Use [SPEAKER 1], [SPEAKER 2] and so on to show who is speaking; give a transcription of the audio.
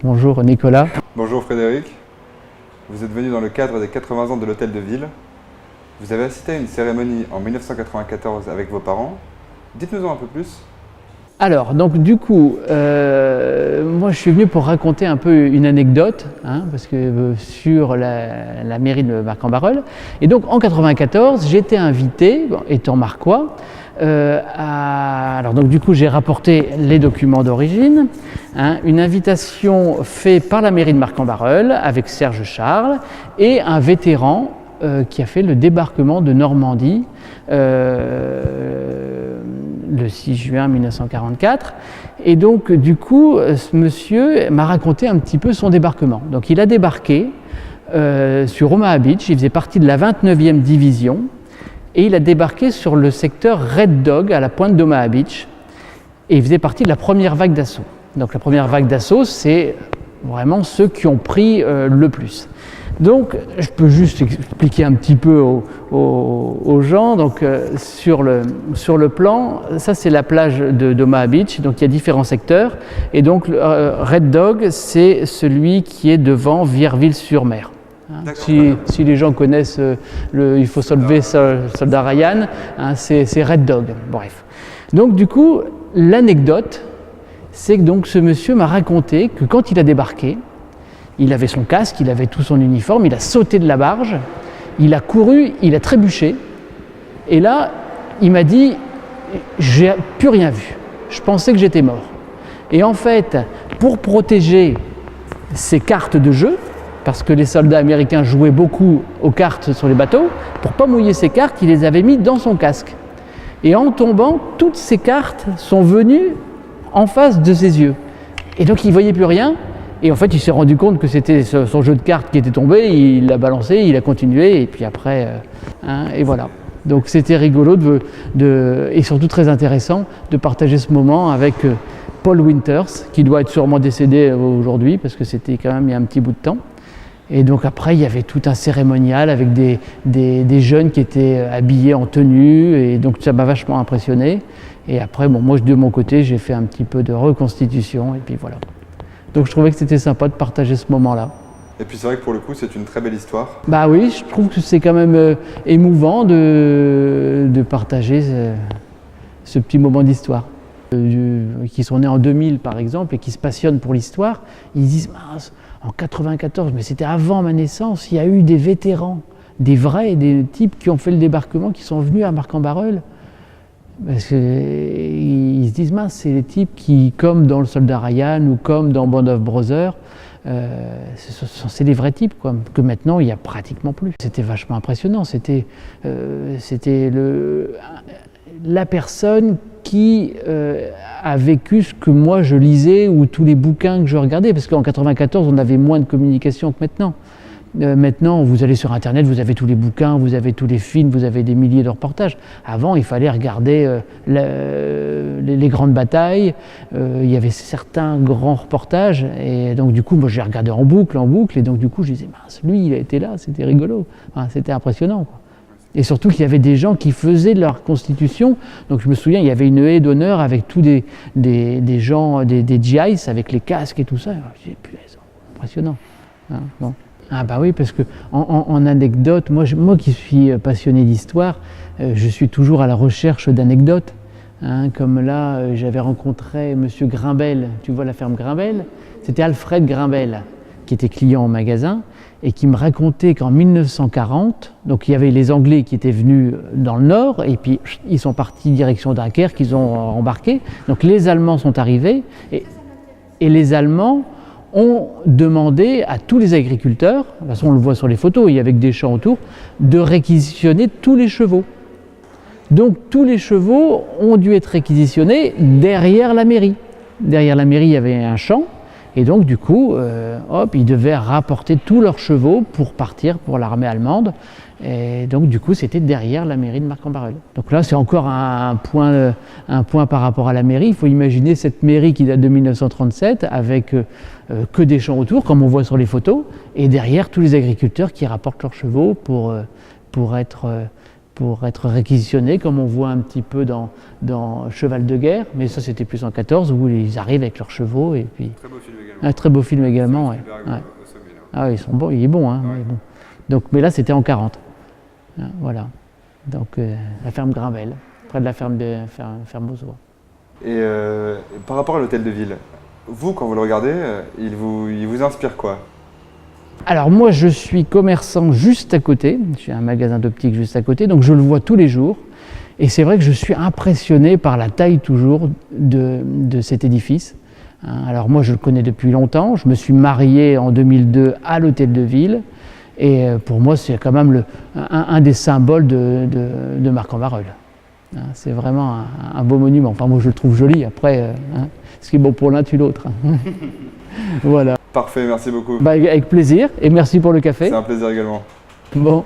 [SPEAKER 1] Bonjour Nicolas.
[SPEAKER 2] Bonjour Frédéric. Vous êtes venu dans le cadre des 80 ans de l'Hôtel de Ville. Vous avez assisté à une cérémonie en 1994 avec vos parents. Dites-nous-en un peu plus.
[SPEAKER 1] Alors, donc du coup, moi je suis venu pour raconter un peu une anecdote, parce que sur la mairie de Marcq-en-Barœul. Et donc en 94, j'étais invité, étant marquois, alors donc du coup j'ai rapporté les documents d'origine, une invitation faite par la mairie de Marcq-en-Barœul avec Serge Charles et un vétéran qui a fait le débarquement de Normandie le 6 juin 1944. Et donc, du coup, ce monsieur m'a raconté un petit peu son débarquement. Donc, il a débarqué sur Omaha Beach, il faisait partie de la 29e division, et il a débarqué sur le secteur Red Dog, à la pointe d'Omaha Beach, et il faisait partie de la première vague d'assaut. Donc, la première vague d'assaut, c'est vraiment ceux qui ont pris le plus. Donc, je peux juste expliquer un petit peu aux gens. Donc, sur le plan, ça c'est la plage d'Omaha Beach. Donc, il y a différents secteurs. Et donc, Red Dog, c'est celui qui est devant Vierville-sur-Mer. Si les gens connaissent Il faut sauver Soldat Ryan, c'est Red Dog. Bref. Donc, du coup, l'anecdote, c'est que donc, ce monsieur m'a raconté que quand il a débarqué, il avait son casque, il avait tout son uniforme, il a sauté de la barge, il a couru, il a trébuché. Et là, il m'a dit, j'ai plus rien vu. Je pensais que j'étais mort. Et en fait, pour protéger ses cartes de jeu, parce que les soldats américains jouaient beaucoup aux cartes sur les bateaux, pour ne pas mouiller ses cartes, il les avait mis dans son casque. Et en tombant, toutes ces cartes sont venues en face de ses yeux. Et donc, il ne voyait plus rien. Et en fait, il s'est rendu compte que c'était son jeu de cartes qui était tombé, il l'a balancé, il a continué, et puis après, et voilà. Donc c'était rigolo et surtout très intéressant de partager ce moment avec Paul Winters, qui doit être sûrement décédé aujourd'hui, parce que c'était quand même il y a un petit bout de temps. Et donc après, il y avait tout un cérémonial avec des jeunes qui étaient habillés en tenue, et donc ça m'a vachement impressionné. Et après, bon, moi de mon côté, j'ai fait un petit peu de reconstitution, et puis voilà. Donc je trouvais que c'était sympa de partager ce moment-là.
[SPEAKER 2] Et puis c'est vrai que pour le coup, c'est une très belle histoire.
[SPEAKER 1] Bah oui, je trouve que c'est quand même émouvant de partager ce petit moment d'histoire. Qui sont nés en 2000 par exemple et qui se passionnent pour l'histoire, ils disent en 94, mais c'était avant ma naissance, il y a eu des vétérans, des vrais, des types qui ont fait le débarquement, qui sont venus à Marcq-en-Barœul. Parce qu'ils se disent, c'est les types qui, comme dans le Soldat Ryan ou comme dans Band of Brothers, c'est des vrais types, quoi, que maintenant il n'y a pratiquement plus. C'était vachement impressionnant, c'était la personne qui a vécu ce que moi je lisais ou tous les bouquins que je regardais, parce qu'en 94 on avait moins de communication que maintenant. Maintenant, vous allez sur Internet, vous avez tous les bouquins, vous avez tous les films, vous avez des milliers de reportages. Avant, il fallait regarder les grandes batailles. Il y avait certains grands reportages. Et donc, du coup, moi, j'ai regardé en boucle. Et donc, du coup, je disais, lui, il a été là, c'était rigolo. C'était impressionnant, quoi. Et surtout qu'il y avait des gens qui faisaient leur constitution. Donc, je me souviens, il y avait une haie d'honneur avec tous des gens, des GIs, avec les casques et tout ça. Je disais, punaise, impressionnant. Bon. Ah bah oui, parce que en anecdote, moi qui suis passionné d'histoire, je suis toujours à la recherche d'anecdotes. Comme là, j'avais rencontré monsieur Grimbel, tu vois la ferme Grimbel, c'était Alfred Grimbel, qui était client au magasin, et qui me racontait qu'en 1940, donc il y avait les Anglais qui étaient venus dans le nord, et puis ils sont partis direction Dunkerque, ils ont embarqué, donc les Allemands sont arrivés, et les Allemands ont demandé à tous les agriculteurs, de toute façon on le voit sur les photos, il y avait des champs autour, de réquisitionner tous les chevaux. Donc tous les chevaux ont dû être réquisitionnés derrière la mairie. Derrière la mairie, il y avait un champ, et donc du coup, ils devaient rapporter tous leurs chevaux pour partir pour l'armée allemande. Et donc du coup, c'était derrière la mairie de Marcq-en-Barœul. Donc là, c'est encore un point par rapport à la mairie. Il faut imaginer cette mairie qui date de 1937 avec que des champs autour, comme on voit sur les photos, et derrière tous les agriculteurs qui rapportent leurs chevaux pour être réquisitionnés, comme on voit un petit peu dans Cheval de guerre. Mais ça, c'était plus en 14, où ils arrivent avec leurs chevaux. Et puis...
[SPEAKER 2] Très beau film également.
[SPEAKER 1] Un très beau film également. Ouais. Ouais.
[SPEAKER 2] Au sommet, là.
[SPEAKER 1] Ah oui, ils sont bons, il est bon. Hein,
[SPEAKER 2] Ouais.
[SPEAKER 1] mais bon. Donc, mais là, c'était en 40. Voilà. Donc, la ferme Grinvel, près de la ferme aux oies.
[SPEAKER 2] Et par rapport à l'hôtel de ville, vous, quand vous le regardez, il vous inspire quoi?
[SPEAKER 1] Alors moi, je suis commerçant juste à côté, j'ai un magasin d'optique juste à côté, donc je le vois tous les jours. Et c'est vrai que je suis impressionné par la taille toujours de cet édifice. Alors moi, je le connais depuis longtemps, je me suis marié en 2002 à l'hôtel de ville. Et pour moi, c'est quand même un des symboles de Marcq-en-Barœul. C'est vraiment un beau monument. Enfin, moi, je le trouve joli. Après, ce qui est bon pour l'un tue l'autre. Voilà.
[SPEAKER 2] Parfait, merci beaucoup.
[SPEAKER 1] Bah, avec plaisir et merci pour le café.
[SPEAKER 2] C'est un plaisir également.
[SPEAKER 1] Bon.